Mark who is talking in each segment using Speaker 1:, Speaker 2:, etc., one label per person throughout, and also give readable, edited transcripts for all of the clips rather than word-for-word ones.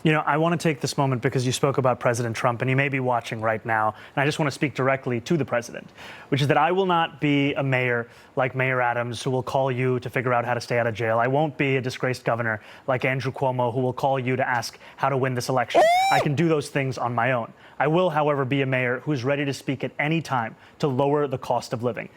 Speaker 1: You know, I want to take this moment because you spoke about President Trump, and he may be watching right now, and I just want to speak directly to the president, which is that I will not be a mayor like Mayor Adams who will call you to figure out how to stay out of jail. I won't be a disgraced governor like Andrew Cuomo who will call you to ask how to win this election. I can do those things on my own. I will, however, be a mayor who is ready to speak at any time to lower the cost of living.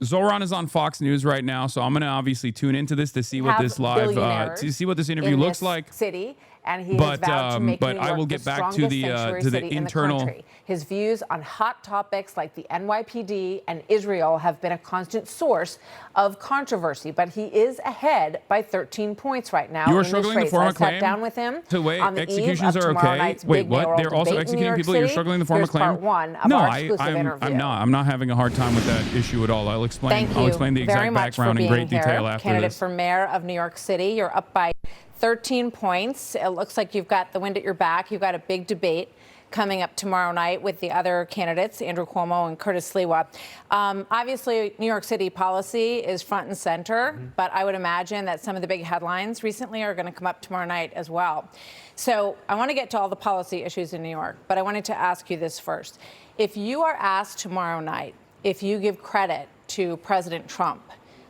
Speaker 2: Zohran is on Fox News right now, so I'm going to obviously tune into this to see what this to see what this interview looks like.
Speaker 3: City, and he has vowed to make New York
Speaker 2: I will get
Speaker 3: the
Speaker 2: back to the internal.
Speaker 3: In the country. His views on hot topics like the NYPD and Israel have been a constant source of controversy, but he is ahead by 13 points right now.
Speaker 2: You are struggling to form a claim.
Speaker 3: I sat down with him.
Speaker 2: To wait,
Speaker 3: on the
Speaker 2: executions
Speaker 3: eve
Speaker 2: are
Speaker 3: of tomorrow
Speaker 2: okay.
Speaker 3: night's
Speaker 2: Wait,
Speaker 3: big
Speaker 2: what?
Speaker 3: mayoral
Speaker 2: They're also
Speaker 3: debate in
Speaker 2: executing
Speaker 3: New York
Speaker 2: people. You're
Speaker 3: City.
Speaker 2: struggling to form a
Speaker 3: Here's
Speaker 2: claim.
Speaker 3: Part one of
Speaker 2: no,
Speaker 3: our exclusive interview.
Speaker 2: I'm not having a hard time with that issue at all. I'll explain. I'll explain the exact background in great detail after
Speaker 3: Candidate
Speaker 2: this.
Speaker 3: for mayor of New York City, you're up by 13 points. It looks like you've got the wind at your back. You've got a big debate coming up tomorrow night with the other candidates, Andrew Cuomo and Curtis Sliwa. Obviously, New York City policy is front and center, but I would imagine that some of the big headlines recently are going to come up tomorrow night as well. So I want to get to all the policy issues in New York, but I wanted to ask you this first. If you are asked tomorrow night, if you give credit to President Trump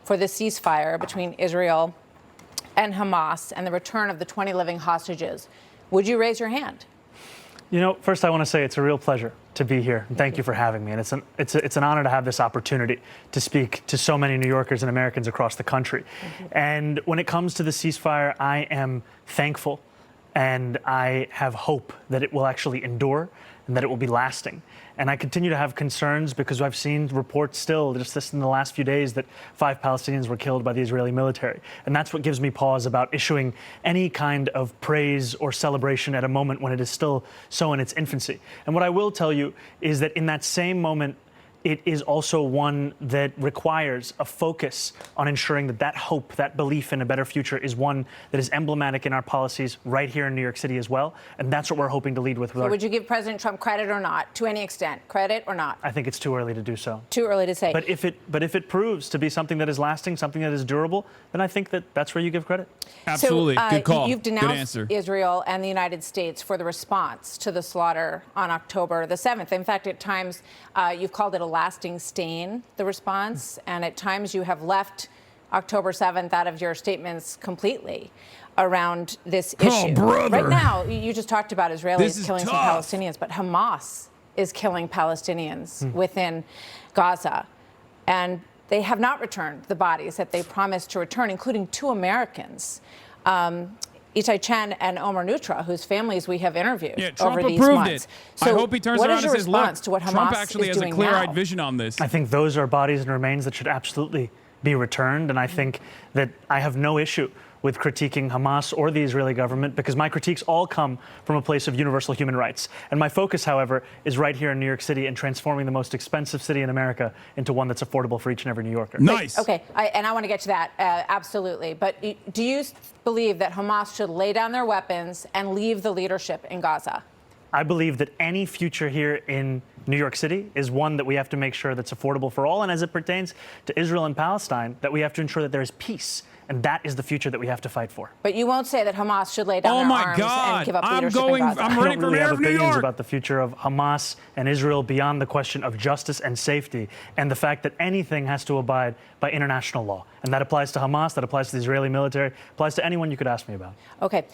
Speaker 3: for the ceasefire between Israel and Hamas and the return of the 20 living hostages, would you raise your hand?
Speaker 1: You know, first I want to say it's a real pleasure to be here. And thank you for having me. And it's an honor to have this opportunity to speak to so many New Yorkers and Americans across the country. And when it comes to the ceasefire, I am thankful and I have hope that it will actually endure and that it will be lasting. And I continue to have concerns because I've seen reports still, just this in the last few days, that 5 Palestinians were killed by the Israeli military. And that's what gives me pause about issuing any kind of praise or celebration at a moment when it is still so in its infancy. And what I will tell you is that in that same moment, it is also one that requires a focus on ensuring that that hope, that belief in a better future is one that is emblematic in our policies right here in New York City as well. And that's what we're hoping to lead with.
Speaker 3: So would you give President Trump credit or not, to any extent? Credit or not?
Speaker 1: I think it's too early to do so.
Speaker 3: Too early to say.
Speaker 1: But if it proves to be something that is lasting, something that is durable, then I think that that's where you give credit.
Speaker 2: Absolutely.
Speaker 3: So,
Speaker 2: good call.
Speaker 3: You've denounced
Speaker 2: good answer.
Speaker 3: Israel and the United States for the response to the slaughter on October the 7th. In fact, at times you've called it a lasting stain, the response, and at times you have left October 7th out of your statements completely around this issue.
Speaker 2: Brother.
Speaker 3: Right now, you just talked about Israelis killing some
Speaker 2: tough.
Speaker 3: Palestinians, but Hamas is killing Palestinians within Gaza. And they have not returned the bodies that they promised to return, including 2 Americans. Itai Chen and Omer Nutra, whose families we have interviewed over these months.
Speaker 2: So I hope he turns around and says, look,
Speaker 3: to what Hamas
Speaker 2: Trump actually has a clear-eyed vision on this.
Speaker 1: I think those are bodies and remains that should absolutely be returned. And I think that I have no issue with critiquing Hamas or the Israeli government because my critiques all come from a place of universal human rights. And my focus, however, is right here in New York City and transforming the most expensive city in America into one that's affordable for each and every New Yorker.
Speaker 2: Nice.
Speaker 3: Okay, and I want to get to that, absolutely. But do you believe that Hamas should lay down their weapons and leave the leadership in Gaza?
Speaker 1: I believe that any future here in New York City is one that we have to make sure that's affordable for all. And as it pertains to Israel and Palestine, that we have to ensure that there is peace. And that is the future that we have to fight for.
Speaker 3: But you won't say that Hamas should lay down their arms and give up leadership in Gaza.
Speaker 2: I'm running for mayor of New York.
Speaker 1: I don't really have opinions about the future of Hamas and Israel beyond the question of justice and safety and the fact that anything has to abide by international law. And that applies to Hamas, that applies to the Israeli military, applies to anyone you could ask me about.
Speaker 3: Okay.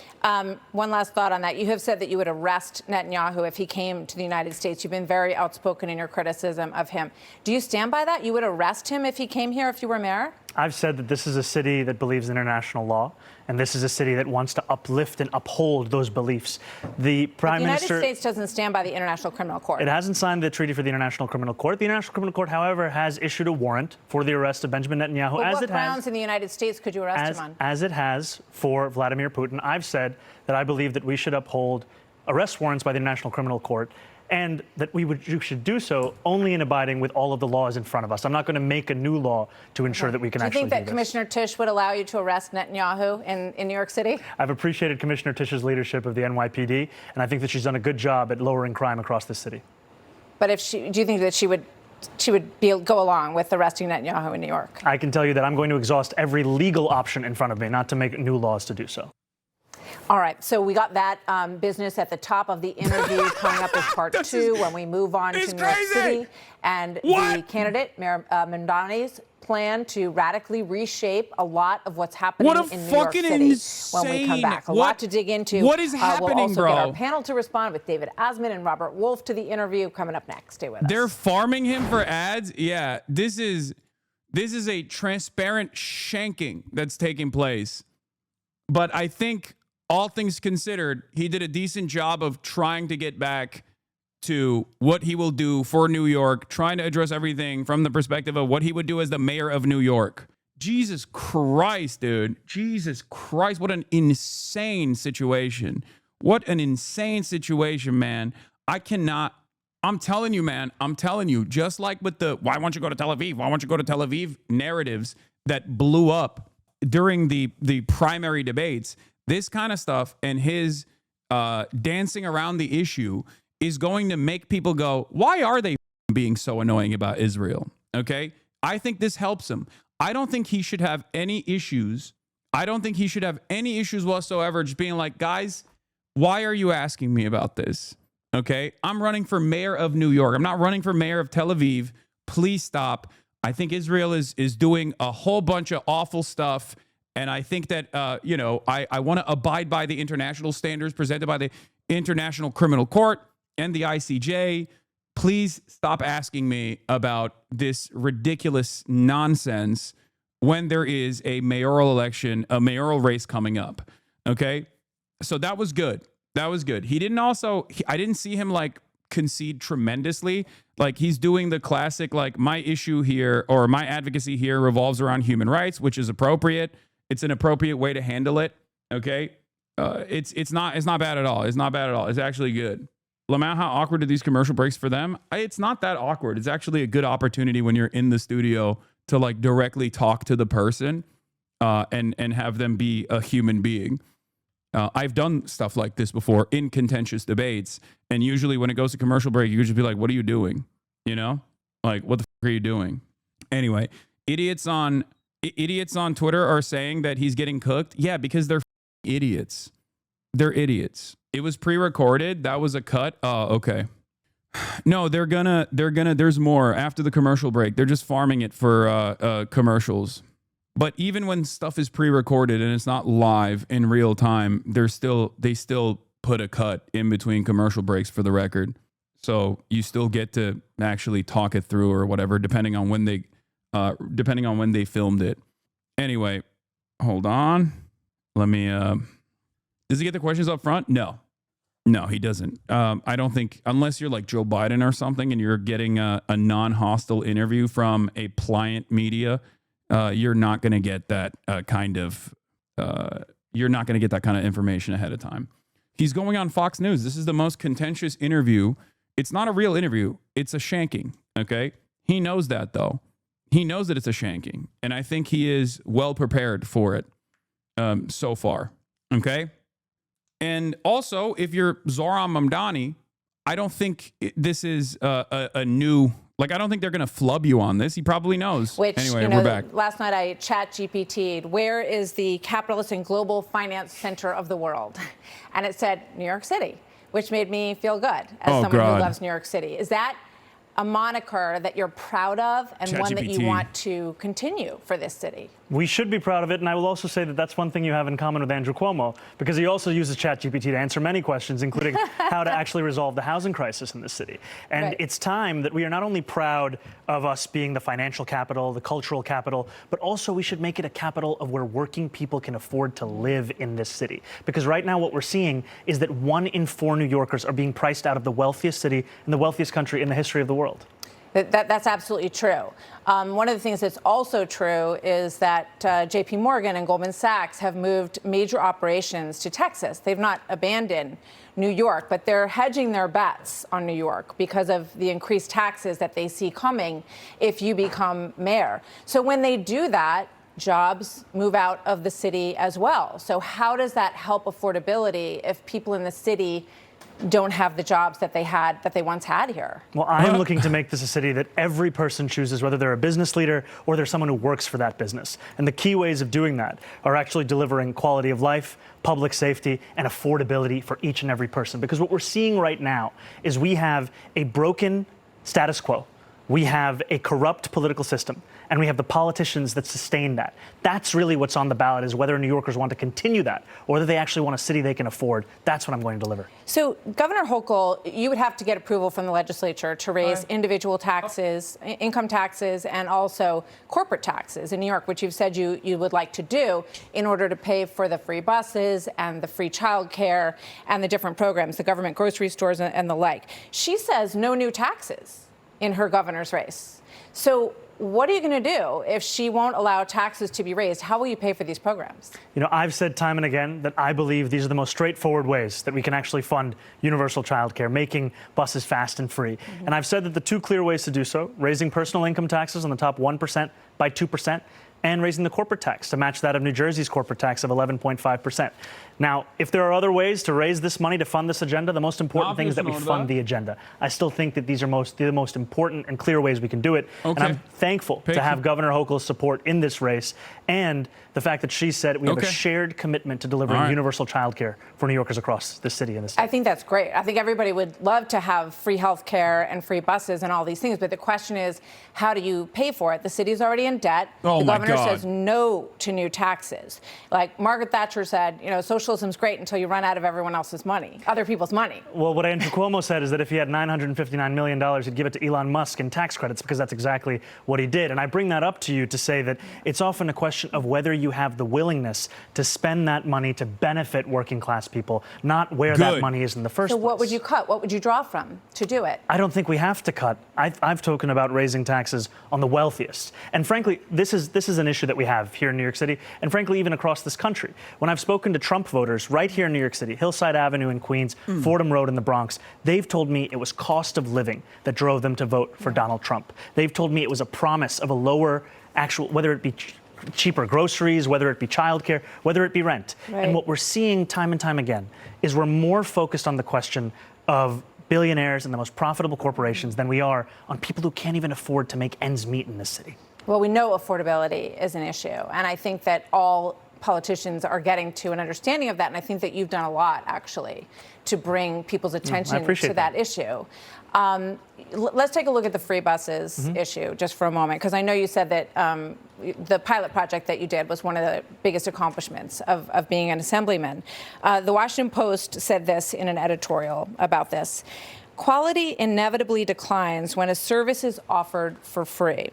Speaker 3: One last thought on that. You have said that you would arrest Netanyahu if he came to the United States. You've been very outspoken in your criticism of him. Do you stand by that? You would arrest him if he came here if you were mayor?
Speaker 1: I've said that this is a city that believes in international law, and this is a city that wants to uplift and uphold those beliefs. The Prime Minister...
Speaker 3: The United States doesn't stand by the International Criminal Court.
Speaker 1: It hasn't signed the treaty for the International Criminal Court. The International Criminal Court, however, has issued a warrant for the arrest of Benjamin Netanyahu,
Speaker 3: but
Speaker 1: as
Speaker 3: what
Speaker 1: it
Speaker 3: grounds
Speaker 1: has...
Speaker 3: in the United States could you arrest him on?
Speaker 1: As it has for Vladimir Putin. I've said that I believe that we should uphold arrest warrants by the International Criminal Court and that we should do so only in abiding with all of the laws in front of us. I'm not going to make a new law to ensure that we can actually do this.
Speaker 3: Do you think that Commissioner Tisch would allow you to arrest Netanyahu in New York City?
Speaker 1: I've appreciated Commissioner Tisch's leadership of the NYPD, and I think that she's done a good job at lowering crime across the city.
Speaker 3: But do you think that she would go along with arresting Netanyahu in New York?
Speaker 1: I can tell you that I'm going to exhaust every legal option in front of me, not to make new laws to do so.
Speaker 3: All right, so we got that business at the top of the interview. Coming up as part two when we move on to New York City and the candidate, Mayor Mamdani's plan to radically reshape a lot of what's happening in New York City when we come back. A lot to dig into.
Speaker 2: What is happening,
Speaker 3: we'll also
Speaker 2: bro?
Speaker 3: get our panel to respond with David Asman and Robert Wolf to the interview coming up next. Stay with us.
Speaker 2: They're farming him for ads. Yeah, this is a transparent shanking that's taking place. But I think, all things considered, he did a decent job of trying to get back to what he will do for New York, trying to address everything from the perspective of what he would do as the mayor of New York. Jesus Christ, dude. Jesus Christ. What an insane situation. What an insane situation, man. I'm telling you, man. I'm telling you, just like with the why won't you go to Tel Aviv? Why won't you go to Tel Aviv narratives that blew up during the primary debates, this kind of stuff and his dancing around the issue is going to make people go, why are they being so annoying about Israel? Okay? I think this helps him. I don't think he should have any issues. I don't think he should have any issues whatsoever just being like, guys, why are you asking me about this? Okay? I'm running for mayor of New York. I'm not running for mayor of Tel Aviv. Please stop. I think Israel is doing a whole bunch of awful stuff. And I think that, I want to abide by the international standards presented by the International Criminal Court and the ICJ. Please stop asking me about this ridiculous nonsense when there is a mayoral election, a mayoral race coming up. Okay? So that was good. That was good. He didn't I didn't see him like concede tremendously. Like he's doing the classic, like my issue here or my advocacy here revolves around human rights, which is appropriate. It's an appropriate way to handle it. Okay. It's not bad at all. It's not bad at all. It's actually good. Lamau, how awkward are these commercial breaks for them? It's not that awkward. It's actually a good opportunity when you're in the studio to like directly talk to the person and have them be a human being. I've done stuff like this before in contentious debates. And usually when it goes to commercial break, you could just be like, what are you doing? You know, like, what the fuck are you doing? Anyway, idiots on Twitter are saying that he's getting cooked. Yeah, because they're idiots. They're idiots. It was pre-recorded. That was a cut. Oh, okay. No, they're gonna, there's more after the commercial break. They're just farming it for commercials. But even when stuff is pre-recorded and it's not live in real time, they still put a cut in between commercial breaks for the record. So you still get to actually talk it through or whatever, depending on when they filmed it. Anyway, hold on. Let me, does he get the questions up front? No, he doesn't. I don't think, unless you're like Joe Biden or something and you're getting a non-hostile interview from a pliant media, you're not going to get that kind of information ahead of time. He's going on Fox News. This is the most contentious interview. It's not a real interview. It's a shanking. Okay. He knows that though. He knows that it's a shanking. And I think he is well prepared for it so far. Okay. And also, if you're Zohran Mamdani, I don't think this is a new, like, I don't think they're going to flub you on this. He probably knows.
Speaker 3: Which,
Speaker 2: anyway, we're back.
Speaker 3: Last night I chat GPT'd, where is the capitalist and global finance center of the world? And it said New York City, which made me feel good as someone who loves New York City. Is that a moniker that you're proud of and one that you want to continue for this city?
Speaker 1: We should be proud of it, and I will also say that that's one thing you have in common with Andrew Cuomo, because he also uses ChatGPT to answer many questions, including how to actually resolve the housing crisis in this city. And it's time that we are not only proud of us being the financial capital, the cultural capital, but also we should make it a capital of where working people can afford to live in this city. Because right now what we're seeing is that 1 in 4 New Yorkers are being priced out of the wealthiest city and the wealthiest country in the history of the world.
Speaker 3: That's absolutely true. One of the things that's also true is that JP Morgan and Goldman Sachs have moved major operations to Texas. They've not abandoned New York, but they're hedging their bets on New York because of the increased taxes that they see coming if you become mayor. So when they do that, jobs move out of the city as well. So how does that help affordability if people in the city don't have the jobs that they once had here.
Speaker 1: Well, I'm looking to make this a city that every person chooses, whether they're a business leader or they're someone who works for that business. And the key ways of doing that are actually delivering quality of life, public safety, and affordability for each and every person. Because what we're seeing right now is we have a broken status quo. We have a corrupt political system, and we have the politicians that sustain that. That's really what's on the ballot, is whether New Yorkers want to continue that or whether they actually want a city they can afford. That's what I'm going to deliver.
Speaker 3: So, Governor Hochul, you would have to get approval from the legislature to raise individual taxes, income taxes, and also corporate taxes in New York, which you've said you would like to do in order to pay for the free buses and the free childcare and the different programs, the government grocery stores and the like. She says no new taxes in her governor's race. So what are you going to do if she won't allow taxes to be raised? How will you pay for these programs?
Speaker 1: You know, I've said time and again that I believe these are the most straightforward ways that we can actually fund universal childcare, making buses fast and free. And I've said that the two clear ways to do so, raising personal income taxes on the top 1% by 2%, and raising the corporate tax to match that of New Jersey's corporate tax of 11.5%. Now, if there are other ways to raise this money to fund this agenda, the most important thing is that we fund the agenda. I still think that these are the most important and clear ways we can do it. And I'm thankful to have Governor Hochul's support in this race, and the fact that she said we have a shared commitment to delivering universal child care for New Yorkers across the city and the state.
Speaker 3: I think that's great. I think everybody would love to have free health care and free buses and all these things, but the question is, how do you pay for it? The city's already in debt. The governor says no to new taxes. Like Margaret Thatcher said, you know, socialism's great until you run out of everyone else's money, other people's money.
Speaker 1: Well, what Andrew Cuomo said is that if he had $959 million, he'd give it to Elon Musk in tax credits, because that's exactly what he did. And I bring that up to you to say that it's often a question of whether you have the willingness to spend that money to benefit working class people, not where that money is in the first place.
Speaker 3: So what would you cut? What would you draw from to do it?
Speaker 1: I don't think we have to cut. I've spoken about raising taxes on the wealthiest. And frankly, this is an issue that we have here in New York City, and frankly, even across this country. When I've spoken to Trump voters right here in New York City, Hillside Avenue in Queens, Fordham Road in the Bronx, they've told me it was cost of living that drove them to vote for Donald Trump. They've told me it was a promise of a lower whether it be cheaper groceries, whether it be childcare, whether it be rent. And what we're seeing time and time again is we're more focused on the question of billionaires and the most profitable corporations than we are on people who can't even afford to make ends meet in this city.
Speaker 3: Well, we know affordability is an issue, and I think that all politicians are getting to an understanding of that, and I think that you've done a lot, actually, to bring people's attention to that issue. Let's take a look at the free buses issue just for a moment, because I know you said that the pilot project that you did was one of the biggest accomplishments of being an assemblyman. The Washington Post said this in an editorial about this. Quality inevitably declines when a service is offered for free.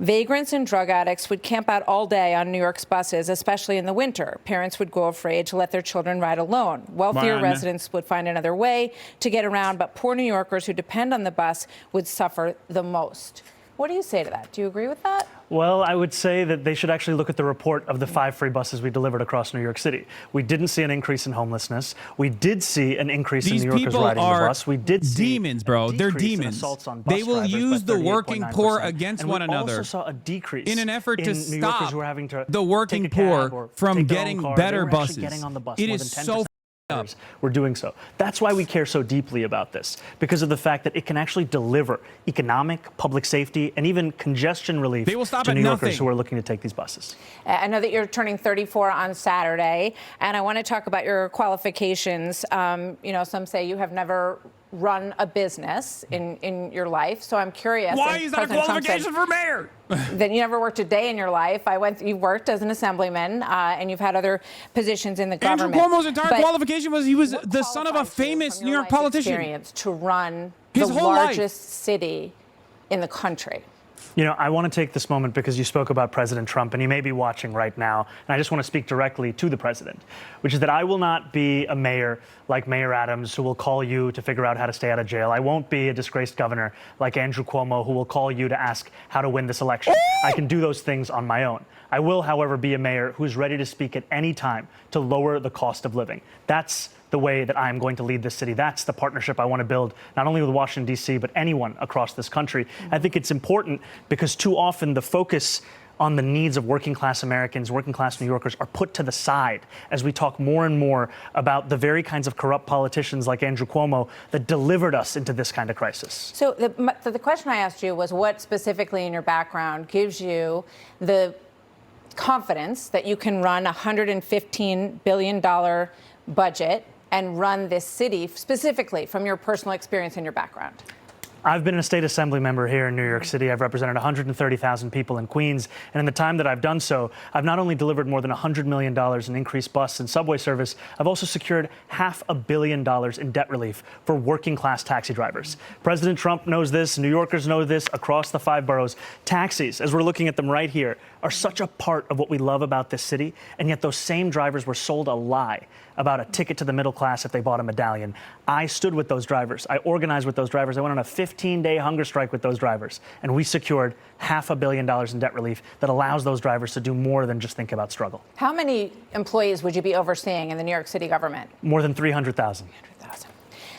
Speaker 3: Vagrants and drug addicts would camp out all day on New York's buses, especially in the winter. Parents would grow afraid to let their children ride alone. Wealthier residents would find another way to get around, but poor New Yorkers who depend on the bus would suffer the most. What do you say to that? Do you agree with that?
Speaker 1: Well, I would say that they should actually look at the report of the 5 free buses we delivered across New York City. We didn't see an increase in homelessness. We did see an increase in New Yorkers riding the bus. We did see
Speaker 2: demons, bro. They're demons. They will use the working poor against one another.
Speaker 1: We also saw a decrease
Speaker 2: in an effort to stop
Speaker 1: the
Speaker 2: working poor from getting better buses. It is so
Speaker 1: we're doing so. That's why we care so deeply about this, because of the fact that it can actually deliver economic, public safety, and even congestion relief to New Yorkers who are looking to take these buses.
Speaker 3: I know that you're turning 34 on Saturday, and I want to talk about your qualifications. You know, some say you have never run a business in your life, so I'm curious.
Speaker 2: Why is that a qualification for mayor?
Speaker 3: Then you never worked a day in your life. You worked as an assemblyman, and you've had other positions in the government.
Speaker 2: Andrew Cuomo's entire qualification was he was the son of a famous New York politician.
Speaker 3: Experience to run the largest city in the country.
Speaker 1: You know, I want to take this moment because you spoke about President Trump, and he may be watching right now, and I just want to speak directly to the president, which is that I will not be a mayor like Mayor Adams who will call you to figure out how to stay out of jail. I won't be a disgraced governor like Andrew Cuomo who will call you to ask how to win this election. I can do those things on my own. I will, however, be a mayor who's ready to speak at any time to lower the cost of living. That's the way that I'm going to lead this city. That's the partnership I want to build, not only with Washington, D.C., but anyone across this country. I think it's important because too often the focus on the needs of working class Americans, working class New Yorkers are put to the side as we talk more and more about the very kinds of corrupt politicians like Andrew Cuomo that delivered us into this kind of crisis.
Speaker 3: So the question I asked you was what specifically in your background gives you the confidence that you can run a $115 billion budget and run this city specifically from your personal experience and your background?
Speaker 1: I've been a state assembly member here in New York City. I've represented 130,000 people in Queens. And in the time that I've done so, I've not only delivered more than $100 million in increased bus and subway service, I've also secured $500 million in debt relief for working class taxi drivers. President Trump knows this. New Yorkers know this across the 5 boroughs. Taxis, as we're looking at them right here, are such a part of what we love about this city. And yet those same drivers were sold a lie about a ticket to the middle class if they bought a medallion. I stood with those drivers. I organized with those drivers. I went on a 15-day hunger strike with those drivers. And we secured $500 million in debt relief that allows those drivers to do more than just think about struggle.
Speaker 3: How many employees would you be overseeing in the New York City government?
Speaker 1: More than 300,000.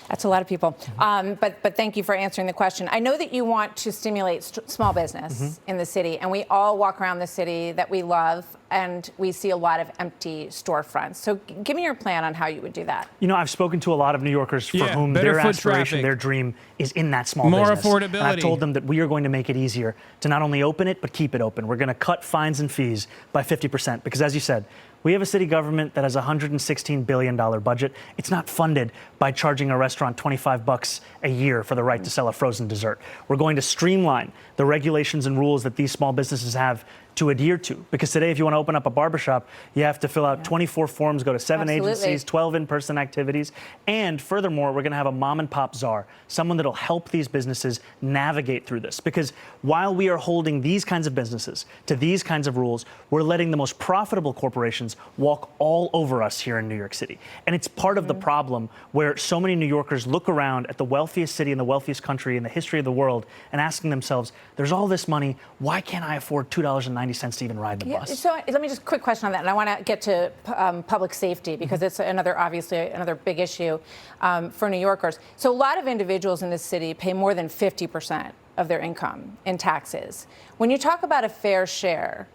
Speaker 3: That's a lot of people. But thank you for answering the question. I know that you want to stimulate small business in the city, and we all walk around the city that we love, and we see a lot of empty storefronts. So give me your plan on how you would do that.
Speaker 1: You know, I've spoken to a lot of New Yorkers for whom their aspiration, their dream is in that small
Speaker 2: more
Speaker 1: business.
Speaker 2: Affordability.
Speaker 1: And I've told them that we are going to make it easier to not only open it, but keep it open. We're going to cut fines and fees by 50%, because as you said, we have a city government that has a $116 billion budget. It's not funded by charging a restaurant $25 a year for the right to sell a frozen dessert. We're going to streamline the regulations and rules that these small businesses have to adhere to. Because today, if you want to open up a barbershop, you have to fill out 24 forms, go to 7 agencies, 12 in-person activities. And furthermore, we're going to have a mom and pop czar, someone that'll help these businesses navigate through this. Because while we are holding these kinds of businesses to these kinds of rules, we're letting the most profitable corporations walk all over us here in New York City. And it's part of the problem where so many New Yorkers look around at the wealthiest city in the wealthiest country in the history of the world and asking themselves, there's all this money, why can't I afford $2.90 to even ride the bus?
Speaker 3: So let me just quick question on that, and I want to get to public safety because it's obviously another big issue for New Yorkers. So a lot of individuals in this city pay more than 50% of their income in taxes. When you talk about a fair share,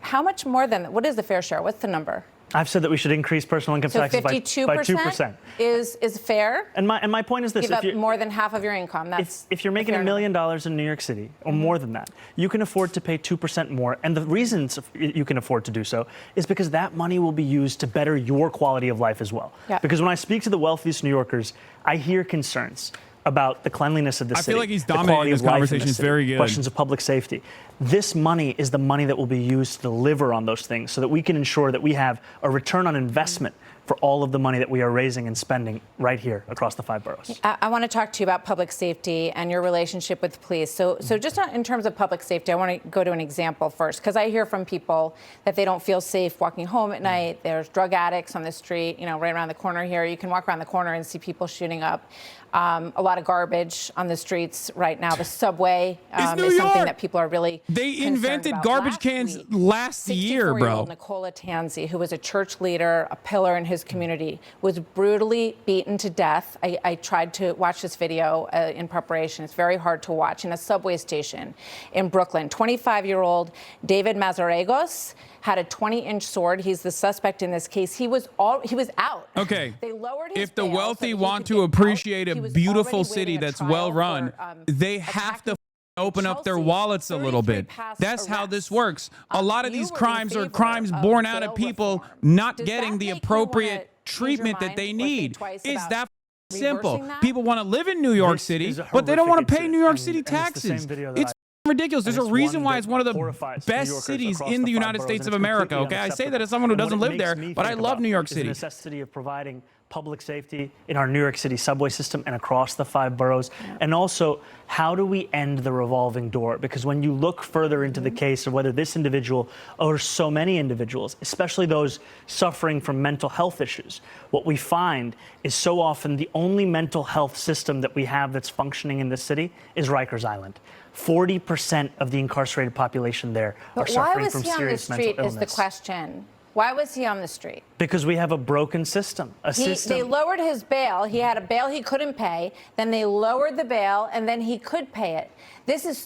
Speaker 3: how much more than what is the fair share? What's the number?
Speaker 1: I've said that we should increase personal income taxes by 2%.
Speaker 3: Is fair.
Speaker 1: And my point is this:
Speaker 3: give up more than half of your income. That's
Speaker 1: if you're making $1 million in New York City or more than that, you can afford to pay 2% more. And the reasons you can afford to do so is because that money will be used to better your quality of life as well.
Speaker 3: Yeah.
Speaker 1: Because when I speak to the wealthiest New Yorkers, I hear concerns about the cleanliness of the city.
Speaker 2: I feel like he's dominating this conversation. It's very good.
Speaker 1: Questions of public safety. This money is the money that will be used to deliver on those things so that we can ensure that we have a return on investment for all of the money that we are raising and spending right here across the 5 boroughs.
Speaker 3: I want to talk to you about public safety and your relationship with the police. So just in terms of public safety, I want to go to an example first, because I hear from people that they don't feel safe walking home at night. There's drug addicts on the street, right around the corner here. You can walk around the corner and see people shooting up. A lot of garbage on the streets right now. The subway is something that people are really
Speaker 2: They invented garbage cans last year, bro.
Speaker 3: Nicola Tanzi, who was a church leader, a pillar in his community, was brutally beaten to death. I tried to watch this video in preparation. It's very hard to watch. In a subway station in Brooklyn, 25-year-old David Mazarregos had a 20-inch sword. He's the suspect in this case. He was out.
Speaker 2: Okay.
Speaker 3: They lowered his
Speaker 2: if the
Speaker 3: bail
Speaker 2: wealthy
Speaker 3: so
Speaker 2: want to appreciate a beautiful city that's well run, they have to open up their wallets a little bit. That's how this works. A lot of these crimes are crimes born out of people not getting the appropriate treatment that they need. It's that simple. People want to live in New York City, but they don't want to pay New York City taxes. It's ridiculous. There's a reason why it's one of the best cities in the United States of America. Okay, I say that as someone who doesn't live there, but I love New York City.
Speaker 1: The necessity of providing public safety in our New York City subway system and across the 5 boroughs, and also how do we end the revolving door? Because when you look further into the case of whether this individual or so many individuals, especially those suffering from mental health issues, what we find is so often the only mental health system that we have that's functioning in this city is Rikers Island. 40% of the incarcerated population there are suffering from serious mental illness.
Speaker 3: Why was he on the street is the question. Why was he on the street?
Speaker 1: Because we have a broken system.
Speaker 3: They lowered his bail. He had a bail he couldn't pay. Then they lowered the bail, and then he could pay it.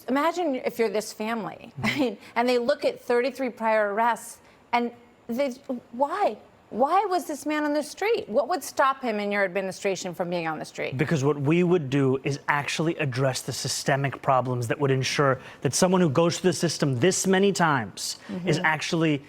Speaker 3: Imagine if you're this family, and they look at 33 prior arrests, and why? Why was this man on the street? What would stop him in your administration from being on the street?
Speaker 1: Because what we would do is actually address the systemic problems that would ensure that someone who goes through the system this many times is actually,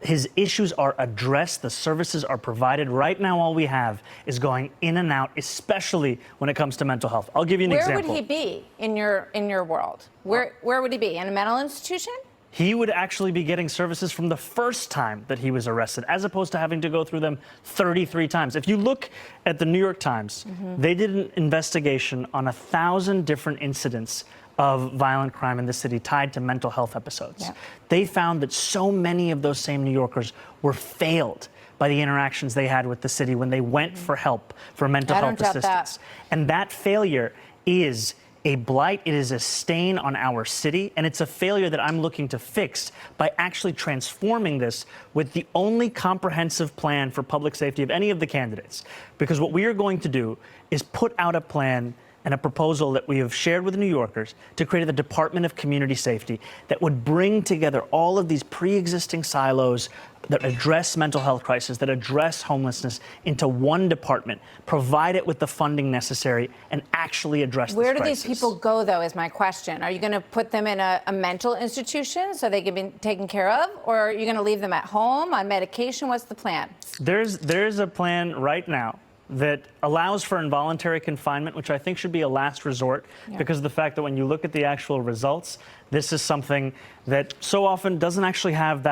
Speaker 1: his issues are addressed, the services are provided. Right now, all we have is going in and out, especially when it comes to mental health. I'll give you an example.
Speaker 3: Where would he be in your world? Where would he be? In a mental institution?
Speaker 1: He would actually be getting services from the first time that he was arrested, as opposed to having to go through them 33 times. If you look at the New York Times, they did an investigation on 1,000 different incidents of violent crime in the city tied to mental health episodes.
Speaker 3: Yeah.
Speaker 1: They found that so many of those same New Yorkers were failed by the interactions they had with the city when they went for help, for mental health assistance. And that failure is a blight, it is a stain on our city, and it's a failure that I'm looking to fix by actually transforming this with the only comprehensive plan for public safety of any of the candidates. Because what we are going to do is put out a plan and a proposal that we have shared with New Yorkers to create the Department of Community Safety that would bring together all of these pre-existing silos that address mental health crisis, that address homelessness into one department, provide it with the funding necessary, and actually address this crisis.
Speaker 3: Where do these people go, though, is my question. Are you going to put them in a mental institution so they can be taken care of? Or are you going to leave them at home on medication? What's the plan?
Speaker 1: There's a plan right now that allows for involuntary confinement, which I think should be a last resort because of the fact that when you look at the actual results, this is something that so often doesn't actually have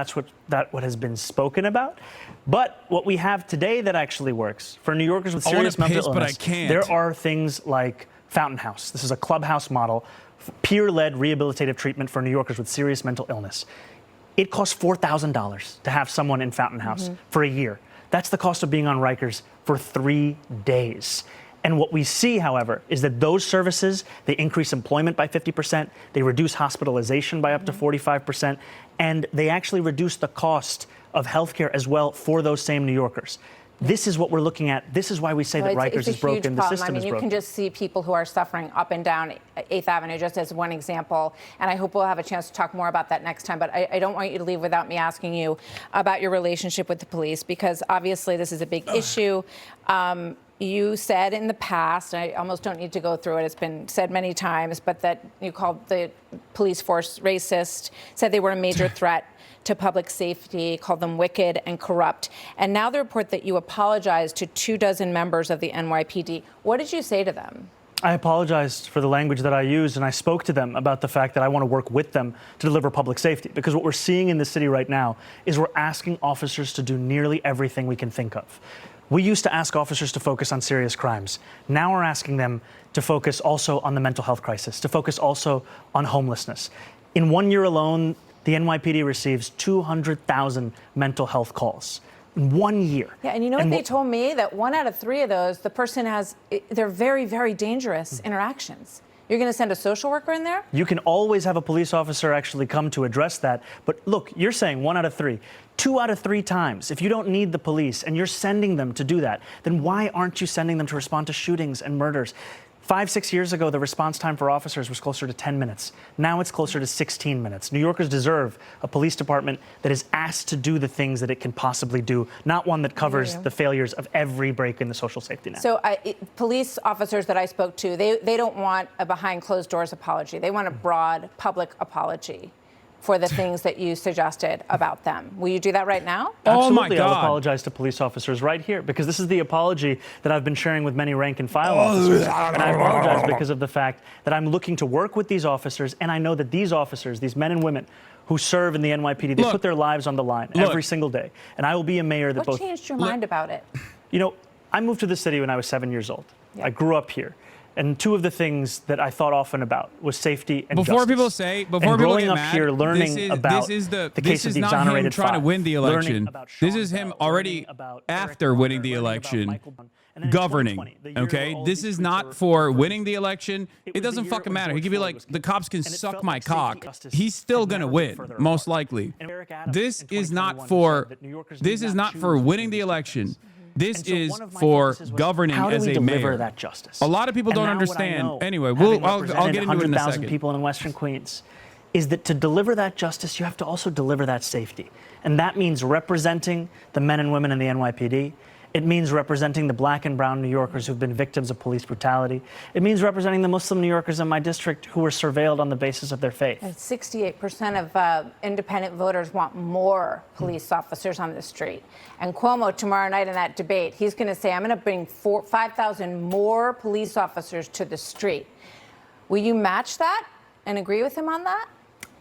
Speaker 1: what has been spoken about. But what we have today that actually works for New Yorkers with serious mental illness, there are things like Fountain House. This is a clubhouse model, peer-led rehabilitative treatment for New Yorkers with serious mental illness. It costs $4,000 to have someone in Fountain House for a year. That's the cost of being on Rikers for 3 days. And what we see, however, is that those services, they increase employment by 50%, they reduce hospitalization by up to 45%, and they actually reduce the cost of healthcare as well for those same New Yorkers. This is what we're looking at. This is why we say that Rikers is broken, the system is broken.
Speaker 3: You can just see people who are suffering up and down 8th Avenue, just as one example. And I hope we'll have a chance to talk more about that next time. But I don't want you to leave without me asking you about your relationship with the police, because obviously this is a big issue. You said in the past, I almost don't need to go through it, it's been said many times, but that you called the police force racist, said they were a major threat to public safety, called them wicked and corrupt. And now the report that you apologized to 24 members of the NYPD. What did you say to them?
Speaker 1: I apologized for the language that I used, and I spoke to them about the fact that I want to work with them to deliver public safety. Because what we're seeing in the city right now is we're asking officers to do nearly everything we can think of. We used to ask officers to focus on serious crimes. Now we're asking them to focus also on the mental health crisis, to focus also on homelessness. In 1 year alone, the NYPD receives 200,000 mental health calls. In 1 year.
Speaker 3: Yeah, and you know what they told me? That 1 out of 3 of those, the person they're very, very dangerous interactions. You're going to send a social worker in there?
Speaker 1: You can always have a police officer actually come to address that. But look, you're saying 1 out of 3. 2 out of 3 times, if you don't need the police and you're sending them to do that, then why aren't you sending them to respond to shootings and murders? 5, 6 years ago, the response time for officers was closer to 10 minutes. Now it's closer to 16 minutes. New Yorkers deserve a police department that is asked to do the things that it can possibly do, not one that covers the failures of every break in the social safety net.
Speaker 3: So police officers that I spoke to, they don't want a behind closed doors apology. They want a broad public apology for the things that you suggested about them. Will you do that right now?
Speaker 1: Absolutely.
Speaker 2: Oh my God.
Speaker 1: I'll apologize to police officers right here, because this is the apology that I've been sharing with many rank and file officers. And I apologize because of the fact that I'm looking to work with these officers, and I know that these officers, these men and women who serve in the NYPD, they put their lives on the line every single day. And I will be a mayor that
Speaker 3: What changed your mind about it?
Speaker 1: You know, I moved to the city when I was 7 years old. I grew up here. And 2 of the things that I thought often about was safety and
Speaker 2: before
Speaker 1: justice.
Speaker 2: Before
Speaker 1: and
Speaker 2: people
Speaker 1: growing
Speaker 2: get
Speaker 1: up
Speaker 2: mad,
Speaker 1: here, learning about the case of the exonerated
Speaker 2: trying to
Speaker 1: five,
Speaker 2: win the election.
Speaker 1: about
Speaker 2: This
Speaker 1: Sean
Speaker 2: is him
Speaker 1: Bell,
Speaker 2: already
Speaker 1: learning about
Speaker 2: after
Speaker 1: Eric
Speaker 2: winning
Speaker 1: Garner,
Speaker 2: the
Speaker 1: learning about
Speaker 2: election.
Speaker 1: Michael Brown. And then in
Speaker 2: governing.
Speaker 1: 2020, the year where
Speaker 2: Okay,
Speaker 1: all of
Speaker 2: this
Speaker 1: these
Speaker 2: is
Speaker 1: tweets
Speaker 2: not
Speaker 1: were
Speaker 2: for
Speaker 1: reversed.
Speaker 2: winning the election. It
Speaker 1: was the
Speaker 2: doesn't
Speaker 1: year
Speaker 2: fucking
Speaker 1: when
Speaker 2: matter. He
Speaker 1: George
Speaker 2: could be
Speaker 1: Floyd
Speaker 2: like,
Speaker 1: was
Speaker 2: the
Speaker 1: killed.
Speaker 2: cops can
Speaker 1: And it
Speaker 2: suck
Speaker 1: felt
Speaker 2: my
Speaker 1: like safety
Speaker 2: cock.
Speaker 1: justice
Speaker 2: He's still
Speaker 1: had
Speaker 2: gonna
Speaker 1: never been
Speaker 2: win,
Speaker 1: further
Speaker 2: most
Speaker 1: apart.
Speaker 2: likely.
Speaker 1: And Eric Adams
Speaker 2: This
Speaker 1: in
Speaker 2: is not
Speaker 1: 2021
Speaker 2: for.
Speaker 1: said that New Yorkers
Speaker 2: This
Speaker 1: need
Speaker 2: is
Speaker 1: not
Speaker 2: not for
Speaker 1: choose
Speaker 2: winning the
Speaker 1: between these
Speaker 2: election.
Speaker 1: candidates.
Speaker 2: This
Speaker 1: And so
Speaker 2: is
Speaker 1: one of my
Speaker 2: for
Speaker 1: focuses was,
Speaker 2: governing
Speaker 1: how do
Speaker 2: as
Speaker 1: we
Speaker 2: a
Speaker 1: deliver
Speaker 2: mayor.
Speaker 1: that justice?
Speaker 2: A lot of people
Speaker 1: And
Speaker 2: don't
Speaker 1: now what I
Speaker 2: understand.
Speaker 1: know,
Speaker 2: Anyway,
Speaker 1: having
Speaker 2: I'll get into it in a
Speaker 1: 100,000
Speaker 2: second.
Speaker 1: people in Western Queens, is that to deliver that justice, you have to also deliver that safety. And that means representing the men and women in the NYPD. It means representing the black and brown New Yorkers who've been victims of police brutality. It means representing the Muslim New Yorkers in my district who were surveilled on the basis of their faith.
Speaker 3: And 68% of independent voters want more police officers on the street. And Cuomo tomorrow night in that debate, he's going to say, I'm going to bring 5,000 more police officers to the street. Will you match that and agree with him on that?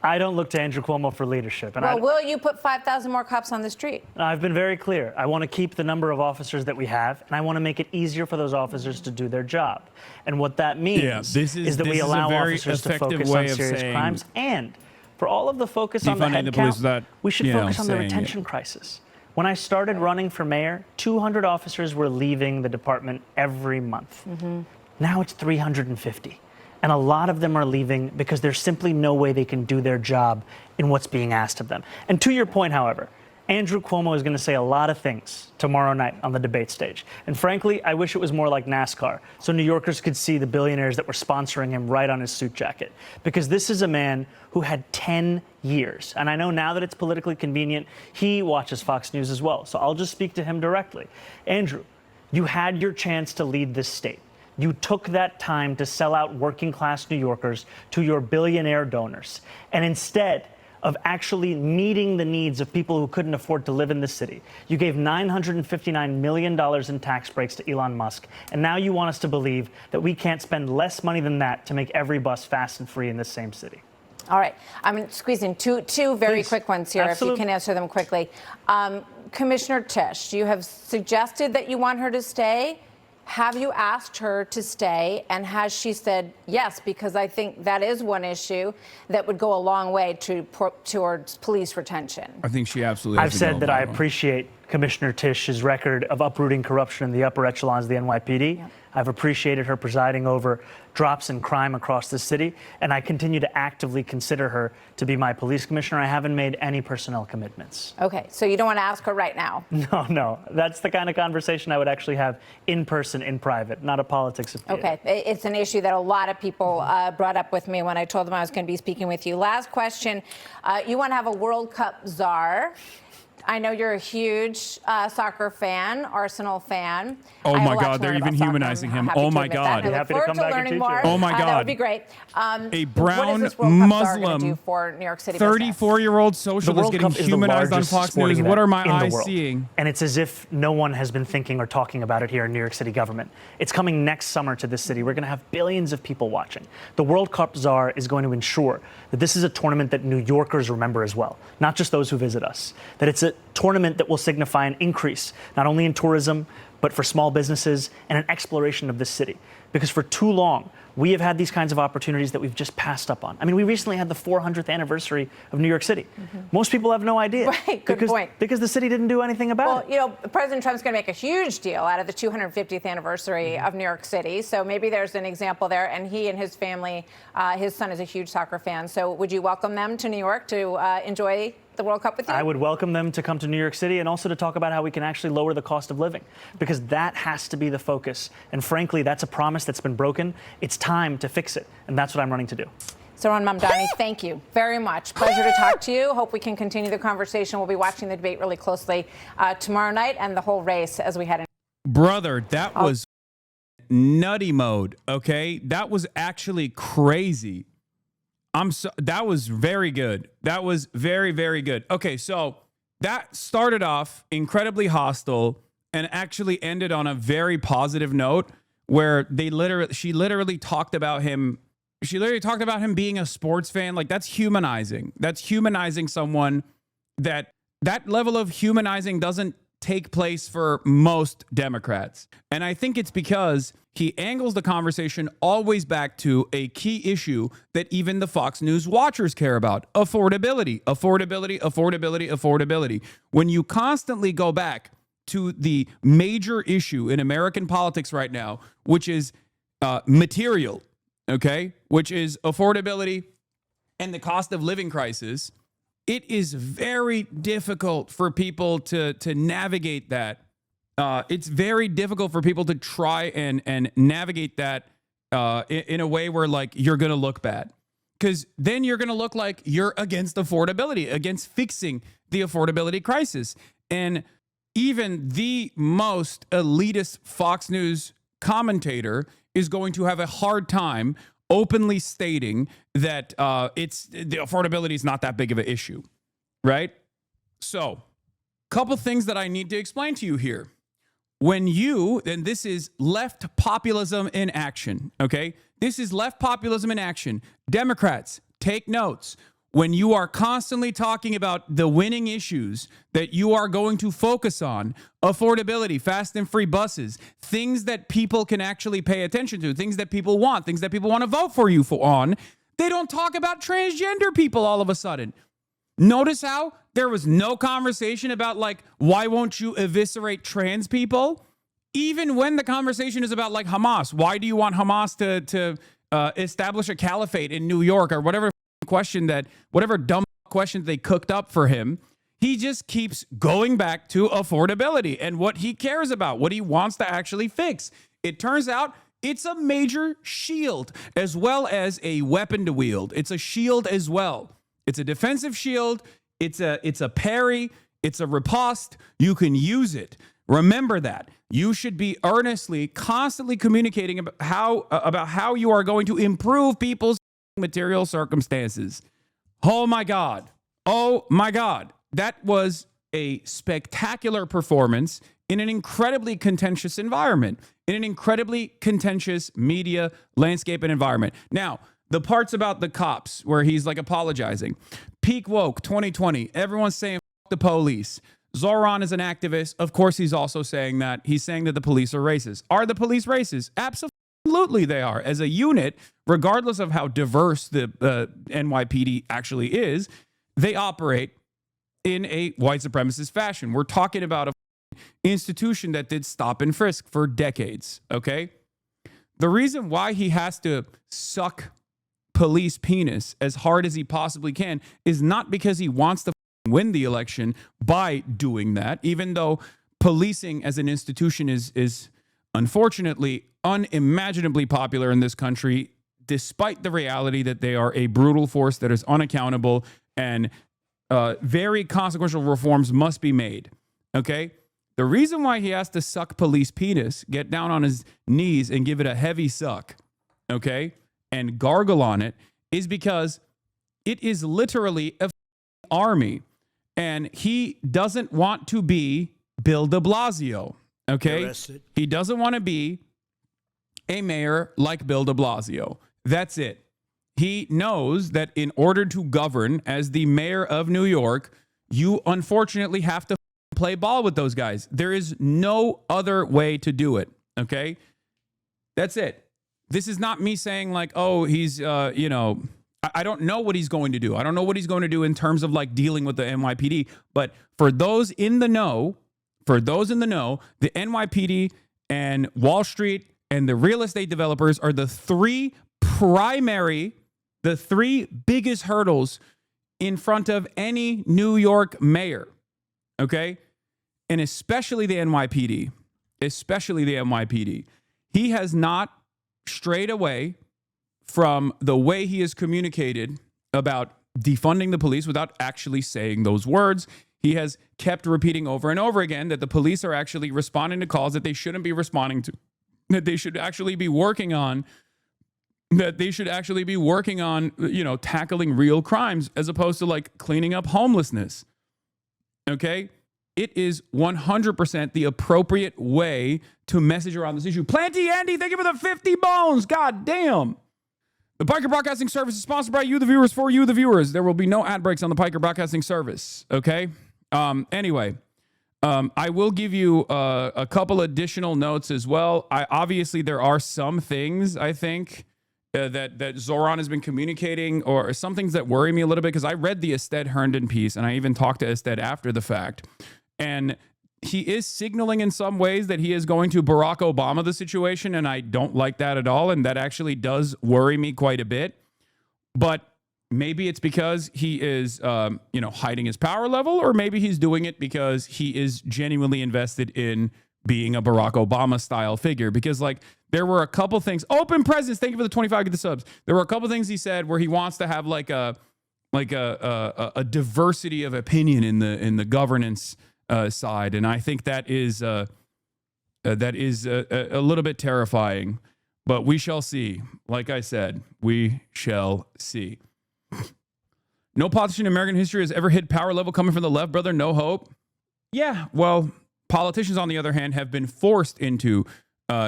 Speaker 1: I don't look to Andrew Cuomo for leadership. And
Speaker 3: Well, will you put 5,000 more cops on the street?
Speaker 1: I've been very clear. I want to keep the number of officers that we have, and I want to make it easier for those officers to do their job. And what that means is that we allow officers to focus on serious crimes. And for all of the focus on the head count, we should focus on the retention crisis. When I started running for mayor, 200 officers were leaving the department every month. Now it's 350. And a lot of them are leaving because there's simply no way they can do their job in what's being asked of them. And to your point, however, Andrew Cuomo is going to say a lot of things tomorrow night on the debate stage. And frankly, I wish it was more like NASCAR, so New Yorkers could see the billionaires that were sponsoring him right on his suit jacket. Because this is a man who had 10 years. And I know now that it's politically convenient, he watches Fox News as well. So I'll just speak to him directly. Andrew, you had your chance to lead this state. You took that time to sell out working class New Yorkers to your billionaire donors. And instead of actually meeting the needs of people who couldn't afford to live in the city, you gave $959 million in tax breaks to Elon Musk. And now you want us to believe that we can't spend less money than that to make every bus fast and free in this same city.
Speaker 3: All right. I'm going to squeeze in two very quick ones here, if you can answer them quickly. Commissioner Tisch, you have suggested that you want her to stay. Have you asked her to stay, and has she said yes? Because I think that is one issue that would go a long way towards police retention.
Speaker 2: I think she absolutely has
Speaker 1: I've said that I appreciate Commissioner Tisch's record of uprooting corruption in the upper echelons of the NYPD. Yep. I've appreciated her presiding over drops in crime across the city, and I continue to actively consider her to be my police commissioner. I haven't made any personnel commitments.
Speaker 3: Okay, so you don't want to ask her right now?
Speaker 1: No. That's the kind of conversation I would actually have in person, in private, not a politics of theater.
Speaker 3: Okay, it's an issue that a lot of people brought up with me when I told them I was going to be speaking with you. Last question, you want to have a World Cup czar. I know you're a huge soccer fan, Arsenal fan.
Speaker 2: Oh my God, they're even humanizing him. Oh my God.
Speaker 3: I look forward to learning more.
Speaker 2: Oh my God.
Speaker 3: That would be great.
Speaker 2: A brown
Speaker 3: what is this World Cup
Speaker 2: Muslim
Speaker 3: do for New York City
Speaker 2: 34-year-old socialist getting humanized on Fox News. What are my eyes seeing?
Speaker 1: And it's as if no one has been thinking or talking about it here in New York City government. It's coming next summer to this city. We're going to have billions of people watching. The World Cup czar is going to ensure that this is a tournament that New Yorkers remember as well, not just those who visit us. That it's a tournament that will signify an increase, not only in tourism, but for small businesses and an exploration of this city. Because for too long, we have had these kinds of opportunities that we've just passed up on. I mean, we recently had the 400th anniversary of New York City. Most people have no idea.
Speaker 3: Right, good point.
Speaker 1: Because the city didn't do anything about it.
Speaker 3: Well, you know, President Trump's going to make a huge deal out of the 250th anniversary of New York City. So maybe there's an example there. And he and his family, his son is a huge soccer fan. So would you welcome them to New York to enjoy the World Cup with you?
Speaker 1: I would welcome them to come to New York City and also to talk about how we can actually lower the cost of living, because that has to be the focus. And frankly, that's a promise that's been broken. It's time to fix it. And that's what I'm running to do.
Speaker 3: Zohran Mamdani, thank you very much. Pleasure to talk to you. Hope we can continue the conversation. We'll be watching the debate really closely tomorrow night and the whole race as we head in.
Speaker 2: Brother, that was nutty mode, okay? That was actually crazy. That was very good. That was very, very good. Okay, so that started off incredibly hostile and actually ended on a very positive note where she literally talked about him. She literally talked about him being a sports fan. Like, that's humanizing. That's humanizing someone that level of humanizing doesn't take place for most Democrats. And I think it's because he angles the conversation always back to a key issue that even the Fox News watchers care about: affordability, affordability, affordability, affordability. When you constantly go back to the major issue in American politics right now, which is material, okay, which is affordability and the cost of living crisis, it is very difficult for people to navigate that. It's very difficult for people to try and navigate that in a way where, like, you're going to look bad. Because then you're going to look like you're against affordability, against fixing the affordability crisis. And even the most elitist Fox News commentator is going to have a hard time openly stating that the affordability is not that big of an issue, right? So, couple things that I need to explain to you here. When and this is left populism in action, okay? This is left populism in action. Democrats, take notes. When you are constantly talking about the winning issues that you are going to focus on, affordability, fast and free buses, things that people can actually pay attention to, things that people want, things that people want to vote for you on, they don't talk about transgender people all of a sudden. Notice how there was no conversation about, like, why won't you eviscerate trans people? Even when the conversation is about, like, Hamas, why do you want Hamas to establish a caliphate in New York, or whatever dumb question they cooked up for him, he just keeps going back to affordability and what he cares about, what he wants to actually fix. It turns out it's a major shield as well as a weapon to wield. It's a shield as well. It's a defensive shield. It's a parry. It's a riposte. You can use it. Remember that. You should be earnestly, constantly communicating about how you are going to improve people's material circumstances. Oh my God. Oh my God. That was a spectacular performance in an incredibly contentious environment, in an incredibly contentious media landscape and environment. Now, the parts about the cops where he's, like, apologizing. Peak woke 2020. Everyone's saying fuck the police. Zohran is an activist. Of course, he's also saying that. He's saying that the police are racist. Are the police racist? Absolutely they are. As a unit, regardless of how diverse the NYPD actually is, they operate in a white supremacist fashion. We're talking about an institution that did stop and frisk for decades, okay? The reason why he has to suck police penis as hard as he possibly can is not because he wants to win the election by doing that, even though policing as an institution is unfortunately unimaginably popular in this country, despite the reality that they are a brutal force that is unaccountable, and very consequential reforms must be made, okay? The reason why he has to suck police penis, get down on his knees and give it a heavy suck, okay, and gargle on it, is because it is literally a army. And he doesn't want to be Bill de Blasio, okay? He doesn't want to be a mayor like Bill de Blasio. That's it. He knows that in order to govern as the mayor of New York, you unfortunately have to play ball with those guys. There is no other way to do it, okay? That's it. This is not me saying, like, oh, he's, I don't know what he's going to do. I don't know what he's going to do in terms of, like, dealing with the NYPD. But for those in the know, the NYPD and Wall Street and the real estate developers are the three biggest hurdles in front of any New York mayor. Okay? And especially the NYPD. He has not strayed away from the way he has communicated about defunding the police without actually saying those words. He has kept repeating over and over again that the police are actually responding to calls that they shouldn't be responding to, that they should actually be working on, tackling real crimes as opposed to, like, cleaning up homelessness. Okay? It is 100% the appropriate way to message around this issue. Planty Andy, thank you for the 50 bones. God damn. The Piker Broadcasting Service is sponsored by you, the viewers, for you, the viewers. There will be no ad breaks on the Piker Broadcasting Service, okay? Anyway, I will give you a couple additional notes as well. Obviously, there are some things, I think, that Zohran has been communicating, or some things that worry me a little bit, because I read the Ested Herndon piece, and I even talked to Ested after the fact. And he is signaling in some ways that he is going to Barack Obama the situation, and I don't like that at all, and that actually does worry me quite a bit. But maybe it's because he is, hiding his power level, or maybe he's doing it because he is genuinely invested in being a Barack Obama style figure. Because there were a couple things. Open Presence, thank you for the 25, get the subs. There were a couple things he said where he wants to have a diversity of opinion in the governance side, and I think that is a little bit terrifying. But we shall see. Like I said, we shall see. No politician in American history has ever hit power level coming from the left, brother. No hope. Yeah, well, politicians, on the other hand, have been forced into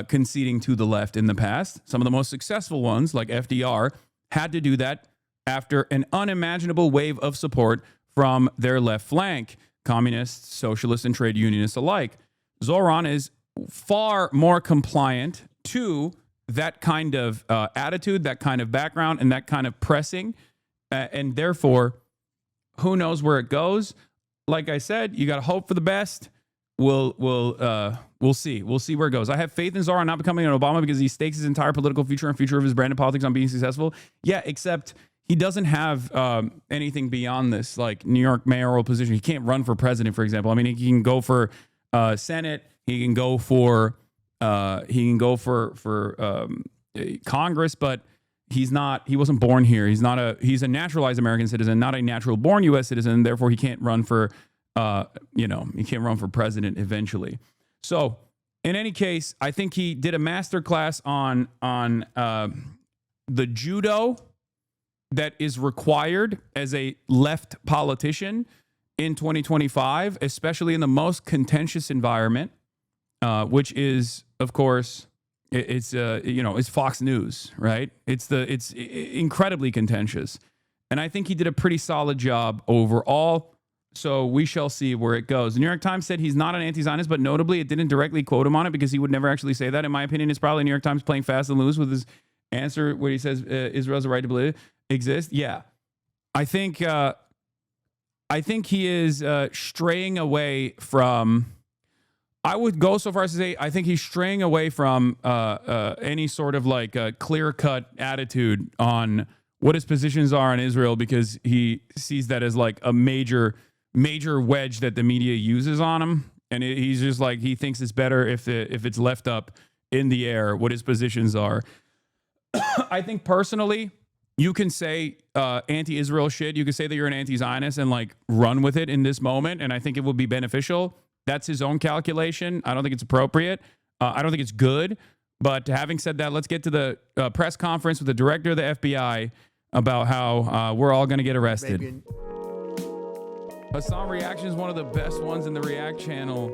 Speaker 2: conceding to the left in the past. Some of the most successful ones, like FDR, had to do that after an unimaginable wave of support from their left flank, communists, socialists, and trade unionists alike. Zohran is far more compliant to that kind of attitude, that kind of background, and that kind of pressing. And therefore, who knows where it goes? Like I said, you got to hope for the best. We'll see. We'll see where it goes. I have faith in Zohran not becoming an Obama because he stakes his entire political future and future of his brand of politics on being successful. Yeah, except he doesn't have anything beyond this, like New York mayoral position. He can't run for president, for example. I mean, he can go for Senate. He can go for Congress, but he wasn't born here. He's a naturalized American citizen, not a natural born U.S. citizen. Therefore, he can't run for, he can't run for president eventually. So in any case, I think he did a masterclass on the judo that is required as a left politician in 2025, especially in the most contentious environment, which is, of course, it's Fox News, right? It's incredibly contentious. And I think he did a pretty solid job overall. So we shall see where it goes. The New York Times said he's not an anti-Zionist, but notably it didn't directly quote him on it because he would never actually say that. In my opinion, it's probably New York Times playing fast and loose with his answer where he says Israel has a right to believe exist. Yeah. I think he is straying away from, I would go so far as to say, I think he's straying away from any sort of clear-cut attitude on what his positions are on Israel, because he sees that as a major wedge that the media uses on him. And he's just he thinks it's better if it's left up in the air what his positions are. I think personally, you can say anti-Israel shit. You can say that you're an anti-Zionist and run with it in this moment. And I think it would be beneficial. That's his own calculation. I don't think it's appropriate. I don't think it's good. But having said that, let's get to the press conference with the director of the FBI about how we're all going to get arrested. Hasan Reactions is one of the best ones in the React channel.